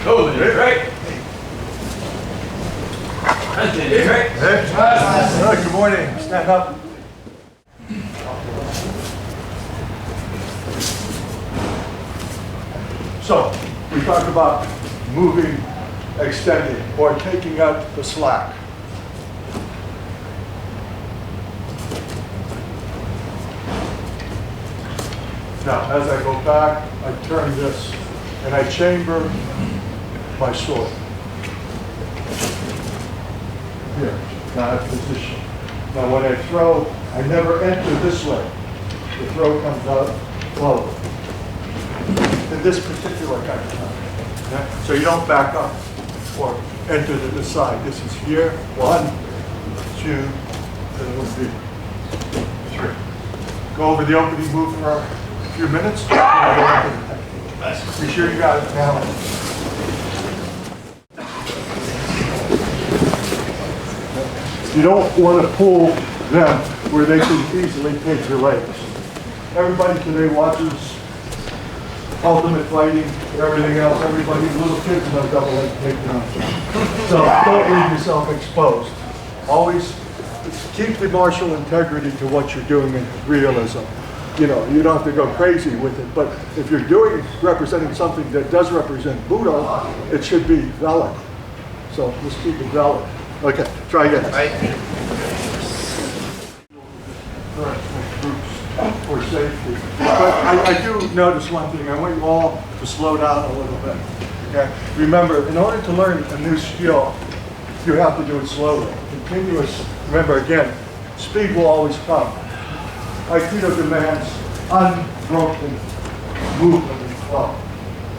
Totally, right? Right? Hey. Good morning. Stand up. So, we talk about moving, extending, or taking out the slack. Now, as I go back, I turn this, and I chamber my sword. Here, now position. Now when I throw, I never enter this way. The throw comes out slowly. In this particular kind of time. Okay? So you don't back up or enter to the side. This is here, 1, 2, and it will be 3. Go over the opening move for a few minutes. Be sure you got it now. You don't want to pull them where they can easily take your legs. Everybody today watches Ultimate Fighting, everything else, everybody, little kids know double leg takedowns. So don't leave yourself exposed. Always keep the martial integrity to what you're doing in realism. You know, you don't have to go crazy with it, but if you're representing something that does represent Budo, it should be valid. So let's keep it valid. Okay, try again. Groups for safety. But I do notice one thing. I want you all to slow down a little bit. Okay? Remember, in order to learn a new skill, you have to do it slowly. Continuous. Remember, again, speed will always come. Aikido demands unbroken movement and flow.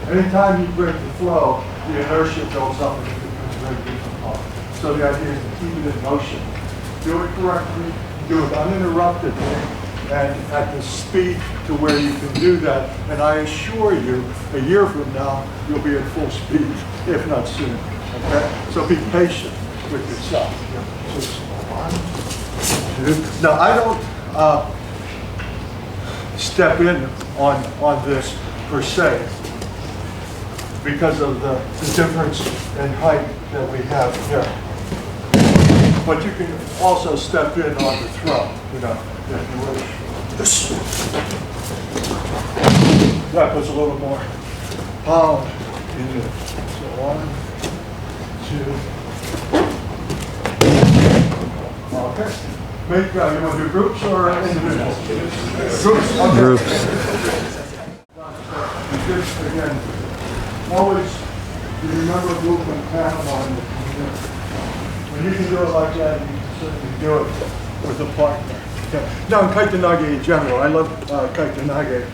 Anytime you break the flow, the inertia builds up and it becomes very difficult. So the idea is to keep it in motion. Do it correctly, do it uninterruptedly, and at the speed to where you can do that. And I assure you, a year from now, you'll be at full speed, if not sooner. Okay? So be patient with yourself. Just 1, 2. Now, I don't step in on this per se because of the difference in height that we have here. But you can also step in on the throw, you know, if you wish. That puts a little more power in it. So 1, 2. Okay. Make, you want to do groups or individuals? Groups. Okay. Groups. Again, always you remember movement pattern on it. When you can do it like that, you can certainly do it with a partner. Okay. Now in Kaitanage in general, I love Kaitanage,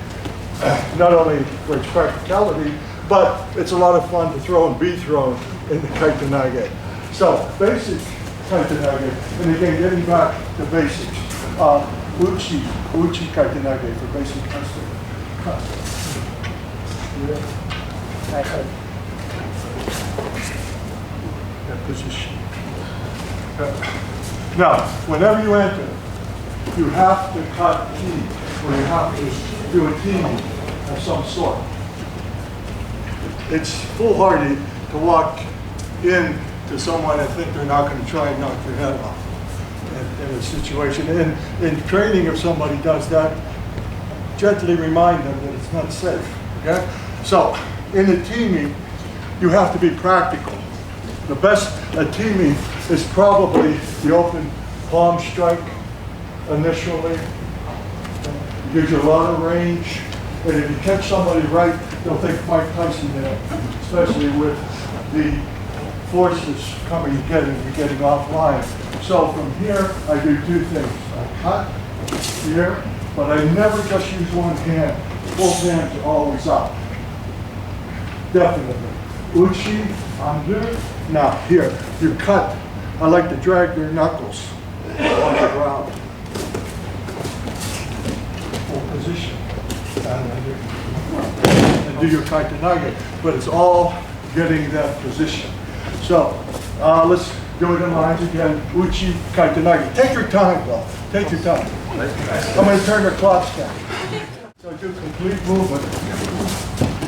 not only for its practicality, but it's a lot of fun to throw and be thrown in the Kaitanage. So basic Kaitanage, and again getting back to basics, Uchi Kaitanage for basic custom. That position. Now, whenever you enter, you have to cut team, or you have to do a team of some sort. It's foolhardy to walk in to someone and think they're not going to try and knock your head off in a situation. In training, if somebody does that, gently remind them that it's not safe. Okay? So, in a teaming, you have to be practical. The best at teaming is probably the open palm strike initially. It gives you a lot of range, and if you catch somebody right, they'll think Mike Tyson there, especially with the forces coming and getting offline. So from here, I do 2 things. I cut here, but I never just use one hand. Both hands are always up. Definitely. Uchi, undo. Now here, you cut. I like to drag your knuckles on the ground. Full position. And do your Kaitanage, but it's all getting that position. So let's do it in lines again. Uchi Kaitanage. Take your time, though. Take your time. I'm going to turn the clocks down. So do complete movement.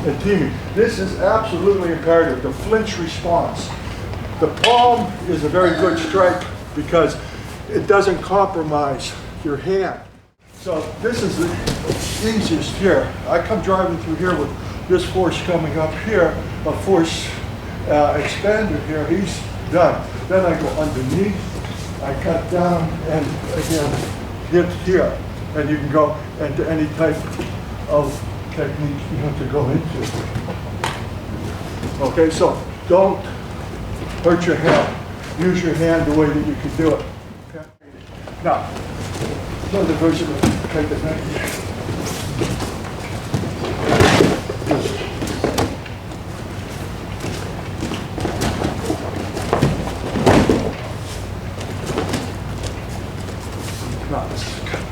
and teaming. This is absolutely imperative, the flinch response. The palm is a very good strike because it doesn't compromise your hand. So this is the easiest here. I come driving through here with this force coming up here, a force expander here, he's done. Then I go underneath, I cut down, and again, hit here. And you can go into any type of technique you have to go into. Okay, so don't hurt your hand. Use your hand the way that you can do it. Okay? Now, another version of technique. Now, this is good.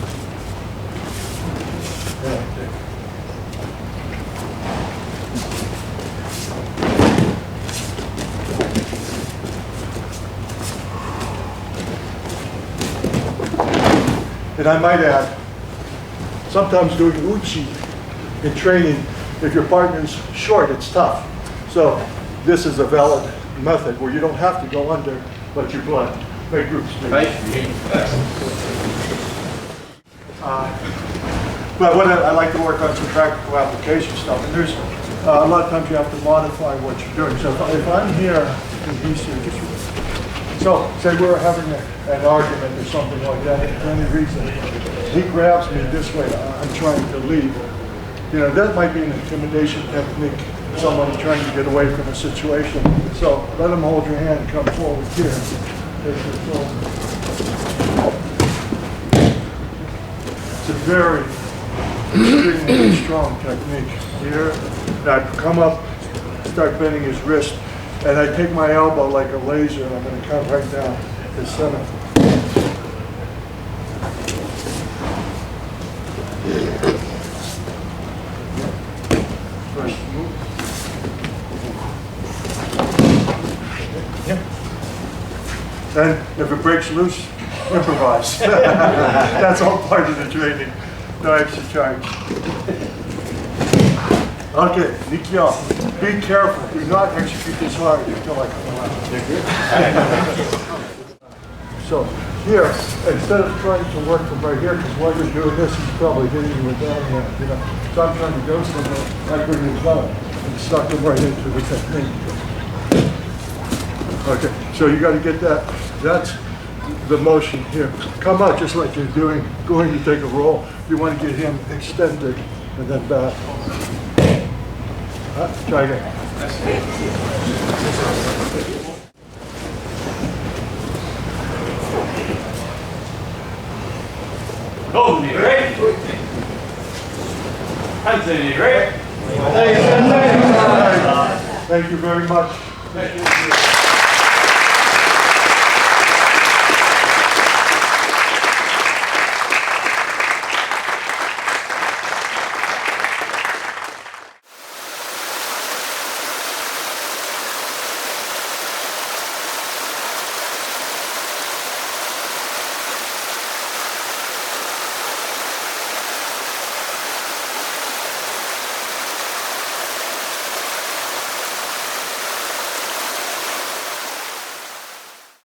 And I might add, sometimes doing uchi in training, if your partner's short, it's tough. So this is a valid method where you don't have to go under, but you blend. Make groups meet. But what I like to work on some practical application stuff, and there's a lot of times you have to modify what you're doing. So if I'm here and he's here, so say we're having an argument or something like that, for any reason, he grabs me this way, I'm trying to leave. You know, that might be an intimidation technique, someone trying to get away from a situation. So let him hold your hand, come forward here. It's a very extremely strong technique. Here, I come up, start bending his wrist, and I take my elbow like a laser, and I'm going to come right down the center. First move. And if it breaks loose, improvise. That's all part of the training. No extra charge. Okay, Nikyo, be careful. Do not execute this hard until I come around. So here, instead of trying to work from right here, because while you're doing this, he's probably hitting you with that hand. You know, so I'm trying to go somewhere. I bring his down and suck him right into the technique. Okay, so you got to get that. That's the motion here. Come out just like you're going to take a roll. You want to get him extended and then back. Try again. Hold me, right? Hands in it, right? Thank you very much. Thank you.